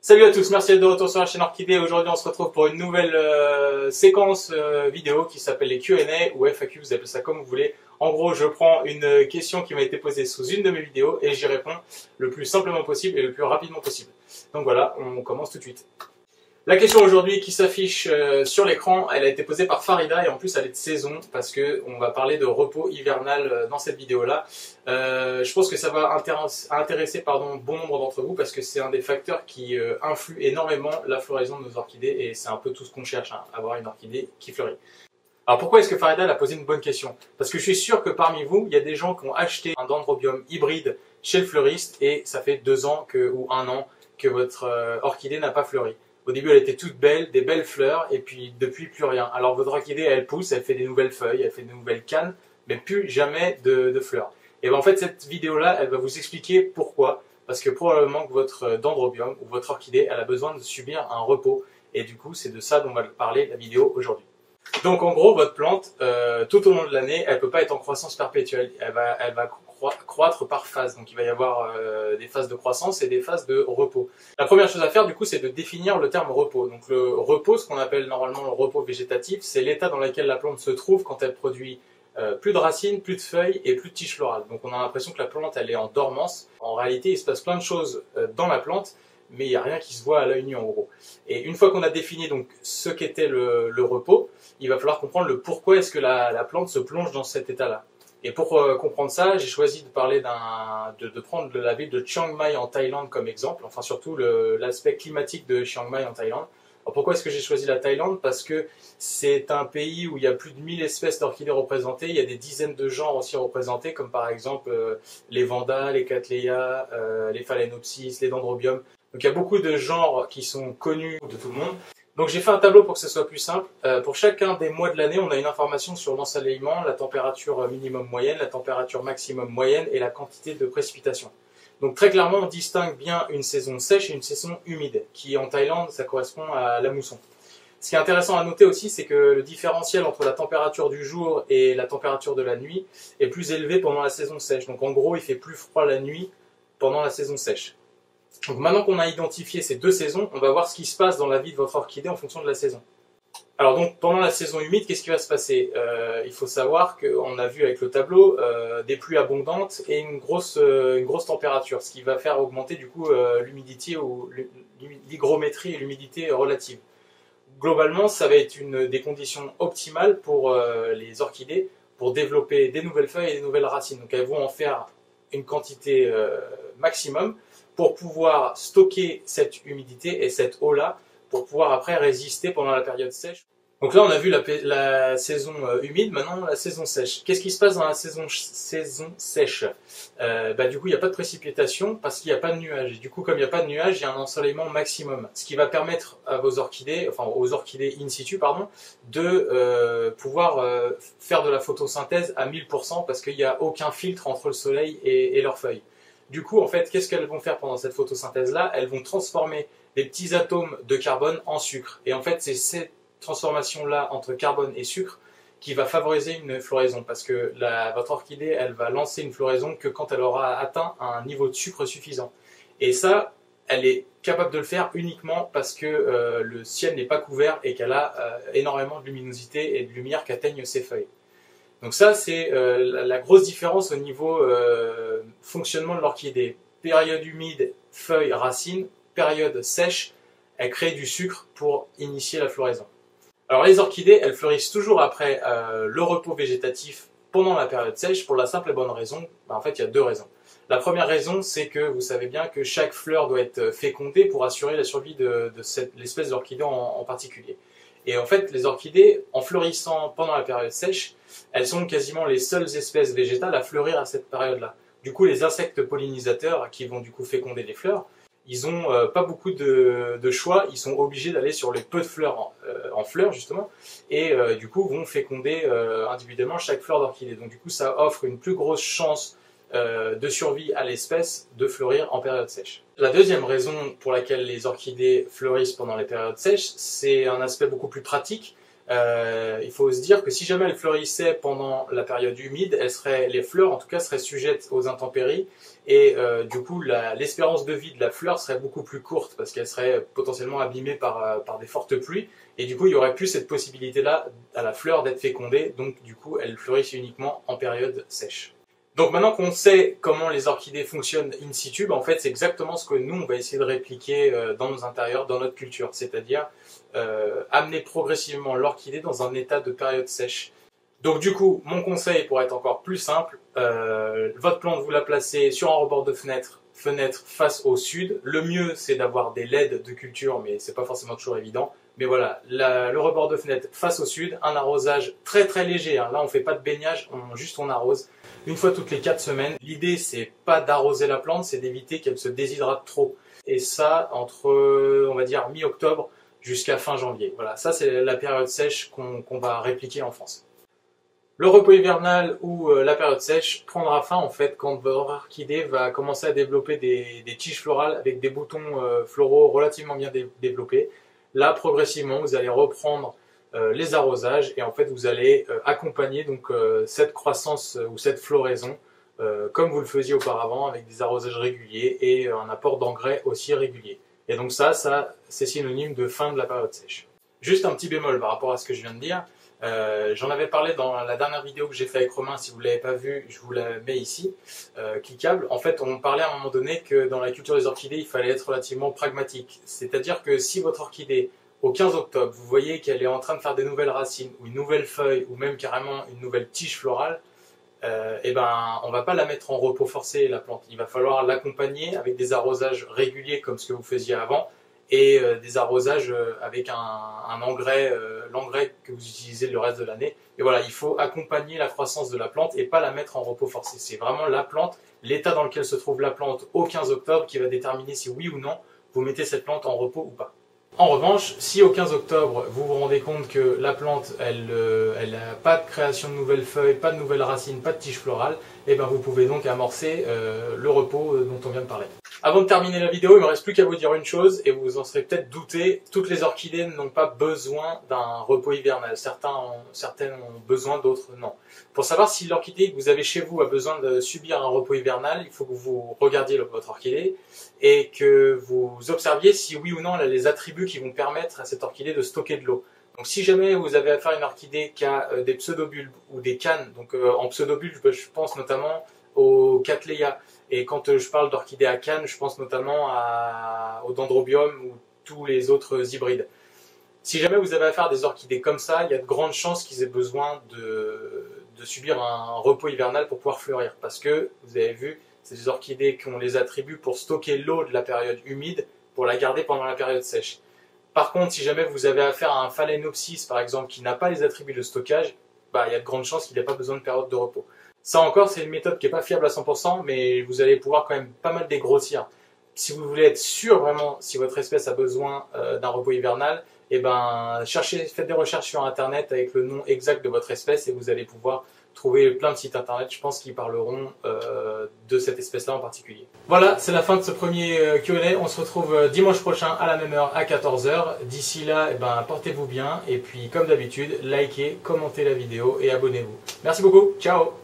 Salut à tous, merci d'être de retour sur la chaîne Orchidée. Aujourd'hui on se retrouve pour une nouvelle séquence vidéo qui s'appelle les Q&A ou FAQ, vous appelez ça comme vous voulez. En gros, je prends une question qui m'a été posée sous une de mes vidéos et j'y réponds le plus simplement possible et le plus rapidement possible. Donc voilà, on commence tout de suite. La question aujourd'hui qui s'affiche sur l'écran, elle a été posée par Farida et en plus elle est de saison parce que on va parler de repos hivernal dans cette vidéo-là. Je pense que ça va intéresser bon nombre d'entre vous parce que c'est un des facteurs qui influe énormément la floraison de nos orchidées et c'est un peu tout ce qu'on cherche, hein, avoir une orchidée qui fleurit. Alors pourquoi est-ce que Farida a posé une bonne question? Parce que je suis sûr que parmi vous, il y a des gens qui ont acheté un dendrobium hybride chez le fleuriste et ça fait 2 ans ou 1 an que votre orchidée n'a pas fleuri. Au début, elle était toute belle, des belles fleurs, et puis depuis, plus rien. Alors votre orchidée, elle pousse, elle fait des nouvelles feuilles, elle fait des nouvelles cannes, mais plus jamais de fleurs. Et bien en fait, cette vidéo-là, elle va vous expliquer pourquoi. Parce que probablement que votre dendrobium ou votre orchidée, elle a besoin de subir un repos. Et du coup, c'est de ça dont on va parler la vidéo aujourd'hui. Donc en gros, votre plante, tout au long de l'année, elle ne peut pas être en croissance perpétuelle. Elle va croître par phase. Donc il va y avoir des phases de croissance et des phases de repos. La première chose à faire du coup, c'est de définir le terme repos. Donc le repos, ce qu'on appelle normalement le repos végétatif, c'est l'état dans lequel la plante se trouve quand elle produit plus de racines, plus de feuilles et plus de tiges florales. Donc on a l'impression que la plante elle est en dormance. En réalité, il se passe plein de choses dans la plante, mais il n'y a rien qui se voit à l'œil nu en gros. Et une fois qu'on a défini donc ce qu'était le repos, il va falloir comprendre le pourquoi est-ce que la plante se plonge dans cet état-là. Et pour comprendre ça, j'ai choisi de parler de prendre la ville de Chiang Mai en Thaïlande comme exemple, enfin surtout l'aspect climatique de Chiang Mai en Thaïlande. Alors pourquoi est-ce que j'ai choisi la Thaïlande? Parce que c'est un pays où il y a plus de 1000 espèces d'orchidées représentées, il y a des dizaines de genres aussi représentés, comme par exemple les Vandas, les Cattleya, les Phalaenopsis, les Dendrobium. Donc il y a beaucoup de genres qui sont connus de tout le monde. Donc j'ai fait un tableau pour que ce soit plus simple. Pour chacun des mois de l'année, on a une information sur l'ensoleillement, la température minimum moyenne, la température maximum moyenne et la quantité de précipitation. Donc très clairement, on distingue bien une saison sèche et une saison humide, qui en Thaïlande, ça correspond à la mousson. Ce qui est intéressant à noter aussi, c'est que le différentiel entre la température du jour et la température de la nuit est plus élevé pendant la saison sèche. Donc en gros, il fait plus froid la nuit pendant la saison sèche. Donc maintenant qu'on a identifié ces deux saisons, on va voir ce qui se passe dans la vie de votre orchidée en fonction de la saison. Alors donc pendant la saison humide, qu'est-ce qui va se passer? Il faut savoir qu'on a vu avec le tableau des pluies abondantes et une grosse température, ce qui va faire augmenter du coup l'humidité ou l'hygrométrie et l'humidité relative. Globalement, ça va être une des conditions optimales pour les orchidées pour développer des nouvelles feuilles et des nouvelles racines. Donc elles vont en faire une quantité maximum pour pouvoir stocker cette humidité et cette eau-là pour pouvoir après résister pendant la période sèche. Donc là, on a vu la saison humide, maintenant la saison sèche. Qu'est-ce qui se passe dans la saison sèche? Du coup, il n'y a pas de précipitation parce qu'il n'y a pas de nuages. Et du coup, comme il n'y a pas de nuages, il y a un ensoleillement maximum. Ce qui va permettre à vos orchidées, enfin aux orchidées in situ, pardon, de pouvoir faire de la photosynthèse à 1000% parce qu'il n'y a aucun filtre entre le soleil et leurs feuilles. Du coup, en fait, qu'est-ce qu'elles vont faire pendant cette photosynthèse-là? Elles vont transformer des petits atomes de carbone en sucre. Et en fait, c'est cette transformation-là entre carbone et sucre qui va favoriser une floraison. Parce que votre orchidée, elle va lancer une floraison que quand elle aura atteint un niveau de sucre suffisant. Et ça, elle est capable de le faire uniquement parce que le ciel n'est pas couvert et qu'elle a énormément de luminosité et de lumière qu'atteignent ses feuilles. Donc ça, c'est la grosse différence au niveau fonctionnement de l'orchidée. Période humide, feuilles, racines. Période sèche, elle crée du sucre pour initier la floraison. Alors les orchidées, elles fleurissent toujours après le repos végétatif pendant la période sèche pour la simple et bonne raison, en fait il y a 2 raisons. La première raison, c'est que vous savez bien que chaque fleur doit être fécondée pour assurer la survie de l'espèce d'orchidée en particulier. Et en fait, les orchidées, en fleurissant pendant la période sèche, elles sont quasiment les seules espèces végétales à fleurir à cette période-là. Du coup, les insectes pollinisateurs qui vont du coup féconder les fleurs, ils n'ont pas beaucoup de choix, ils sont obligés d'aller sur les peu de fleurs en fleurs justement, et du coup vont féconder individuellement chaque fleur d'orchidée. Donc du coup ça offre une plus grosse chance de survie à l'espèce de fleurir en période sèche. La deuxième raison pour laquelle les orchidées fleurissent pendant les périodes sèches, c'est un aspect beaucoup plus pratique. il faut se dire que si jamais elles fleurissaient pendant la période humide, les fleurs en tout cas seraient sujettes aux intempéries et du coup l'espérance de vie de la fleur serait beaucoup plus courte parce qu'elle serait potentiellement abîmée par des fortes pluies et du coup il y aurait plus cette possibilité-là à la fleur d'être fécondée, donc du coup elles fleurissent uniquement en période sèche. Donc maintenant qu'on sait comment les orchidées fonctionnent in situ, en fait c'est exactement ce que nous on va essayer de répliquer dans nos intérieurs, dans notre culture, c'est-à-dire amener progressivement l'orchidée dans un état de période sèche. Donc du coup, mon conseil pour être encore plus simple, votre plante vous la placez sur un rebord de fenêtre face au sud. Le mieux c'est d'avoir des LED de culture, mais c'est pas forcément toujours évident. Mais voilà, le rebord de fenêtre face au sud, un arrosage très très léger. Hein. Là on fait pas de baignage, juste on arrose. Une fois toutes les 4 semaines. L'idée c'est pas d'arroser la plante, c'est d'éviter qu'elle se déshydrate trop. Et ça entre, on va dire, mi-octobre jusqu'à fin janvier. Voilà, ça c'est la période sèche qu'on va répliquer en France. Le repos hivernal ou la période sèche prendra fin en fait quand votre orchidée va commencer à développer des tiges florales avec des boutons floraux relativement bien développés. Là, progressivement, vous allez reprendre les arrosages et en fait vous allez accompagner donc cette croissance ou cette floraison comme vous le faisiez auparavant avec des arrosages réguliers et un apport d'engrais aussi régulier. Et donc ça c'est synonyme de fin de la période sèche. Juste un petit bémol par rapport à ce que je viens de dire. J'en avais parlé dans la dernière vidéo que j'ai fait avec Romain, si vous ne l'avez pas vue, je vous la mets ici, cliquable. En fait, on parlait à un moment donné que dans la culture des orchidées, il fallait être relativement pragmatique. C'est-à-dire que si votre orchidée, au 15 octobre, vous voyez qu'elle est en train de faire des nouvelles racines, ou une nouvelle feuille, ou même carrément une nouvelle tige florale, on ne va pas la mettre en repos forcé, la plante. Il va falloir l'accompagner avec des arrosages réguliers comme ce que vous faisiez avant, et des arrosages avec un engrais, l'engrais que vous utilisez le reste de l'année. Et voilà, il faut accompagner la croissance de la plante et pas la mettre en repos forcé. C'est vraiment la plante, l'état dans lequel se trouve la plante au 15 octobre qui va déterminer si oui ou non vous mettez cette plante en repos ou pas. En revanche, si au 15 octobre vous vous rendez compte que la plante elle n'a pas de création de nouvelles feuilles, pas de nouvelles racines, pas de tiges florales, et ben vous pouvez donc amorcer le repos dont on vient de parler. Avant de terminer la vidéo, il ne me reste plus qu'à vous dire une chose, et vous en serez peut-être douté, toutes les orchidées n'ont pas besoin d'un repos hivernal. Certaines ont besoin, d'autres non. Pour savoir si l'orchidée que vous avez chez vous a besoin de subir un repos hivernal, il faut que vous regardiez votre orchidée et que vous observiez si oui ou non elle a les attributs qui vont permettre à cette orchidée de stocker de l'eau. Donc si jamais vous avez affaire à une orchidée qui a des pseudobulbes ou des cannes, donc en pseudobulbes je pense notamment au Cattleya, et quand je parle d'orchidées à cannes, je pense notamment au Dendrobium ou tous les autres hybrides. Si jamais vous avez affaire à des orchidées comme ça, il y a de grandes chances qu'ils aient besoin de subir un repos hivernal pour pouvoir fleurir, parce que vous avez vu, c'est des orchidées qui ont les attributs pour stocker l'eau de la période humide, pour la garder pendant la période sèche. Par contre, si jamais vous avez affaire à un Phalaenopsis, par exemple, qui n'a pas les attributs de stockage, il y a de grandes chances qu'il n'ait pas besoin de période de repos. Ça encore, c'est une méthode qui n'est pas fiable à 100%, mais vous allez pouvoir quand même pas mal dégrossir. Si vous voulez être sûr vraiment si votre espèce a besoin d'un repos hivernal, faites des recherches sur internet avec le nom exact de votre espèce et vous allez pouvoir trouver plein de sites internet, je pense, qui parleront de cette espèce-là en particulier. Voilà, c'est la fin de ce premier Q&A. On se retrouve dimanche prochain à la même heure à 14 h. D'ici là, portez-vous bien et puis comme d'habitude, likez, commentez la vidéo et abonnez-vous. Merci beaucoup, ciao!